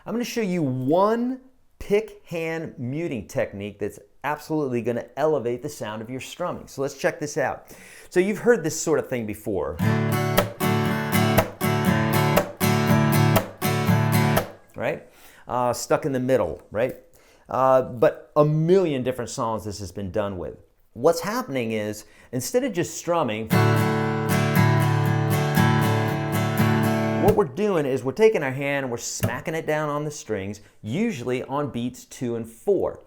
I'm going to show you one pick hand muting technique that's absolutely going to elevate the sound of your strumming. So let's check this out. So you've heard this sort of thing before, right? Stuck in the middle, right? But a million different songs this has been done with. What's happening is, instead of just strumming, what we're doing is we're taking our hand and we're smacking it down on the strings, usually on beats 2 and 4.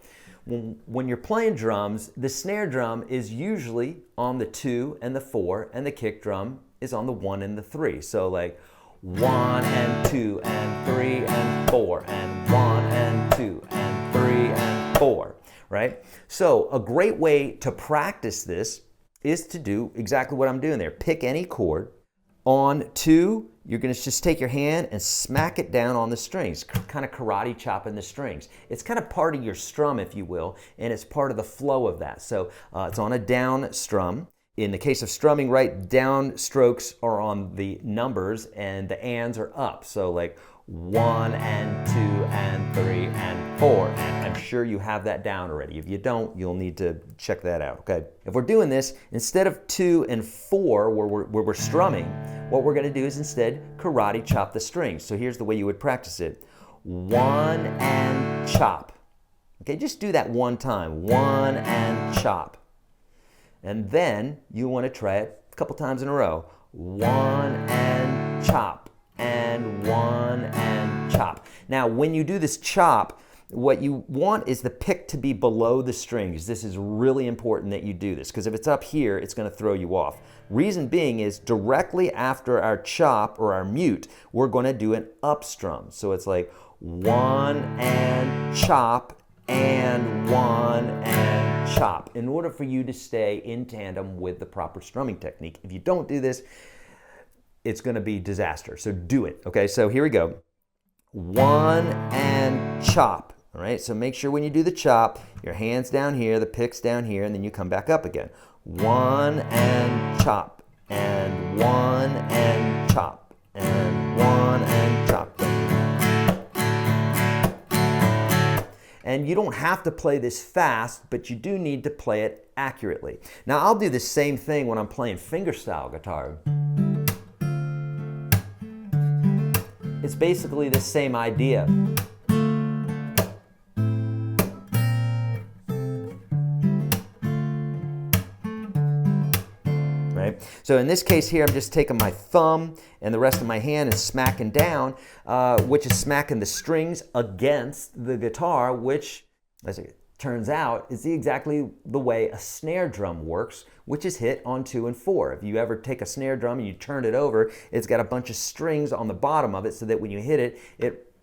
When you're playing drums, the snare drum is usually on the 2 and the 4, and the kick drum is on the 1 and the 3. So like 1 and 2 and 3 and 4, and 1 and 2 and 3 and 4, right? So a great way to practice this is to do exactly what I'm doing there. Pick any chord. On 2, you're going to just take your hand and smack it down on the strings, kind of karate chopping the strings. It's kind of part of your strum, if you will, and it's part of the flow of that. So it's on a down strum. In the case of strumming, right, down strokes are on the numbers and the ands are up. So like 1 and 2 and 3 and 4. And I'm sure you have that down already. If you don't, you'll need to check that out, okay? If we're doing this, instead of 2 and 4 where we're strumming, what we're gonna do is instead karate chop the strings. So here's the way you would practice it. 1 and chop. Okay, just do that one time. 1 and chop. And then you want to try it a couple times in a row. 1 and chop, and 1 and chop. Now, when you do this chop, what you want is the pick to be below the strings. This is really important that you do this, because if it's up here, it's going to throw you off. Reason being is directly after our chop or our mute, we're going to do an up strum. So it's like 1 and chop, and 1 and chop, in order for you to stay in tandem with the proper strumming technique. If you don't do this, it's going to be disaster. So do it. Okay, so here we go. 1 and chop. All right, so make sure when you do the chop, your hand's down here, the pick's down here, and then you come back up again. 1 and chop, and 1 and chop, and 1 and chop. And you don't have to play this fast, but you do need to play it accurately. Now, I'll do the same thing when I'm playing fingerstyle guitar. It's basically the same idea. Right? So in this case here, I'm just taking my thumb and the rest of my hand and smacking down, which is smacking the strings against the guitar, which, as it turns out, is exactly the way a snare drum works, which is hit on 2 and 4. If you ever take a snare drum and you turn it over, it's got a bunch of strings on the bottom of it, so that when you hit it, it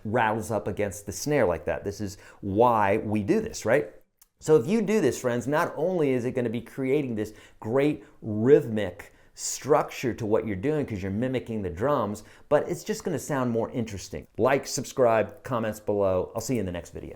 rattles up against the snare like that. This is why we do this, right? So if you do this, friends, not only is it going to be creating this great rhythmic structure to what you're doing because you're mimicking the drums, but it's just going to sound more interesting. Like, subscribe, comments below. I'll see you in the next video.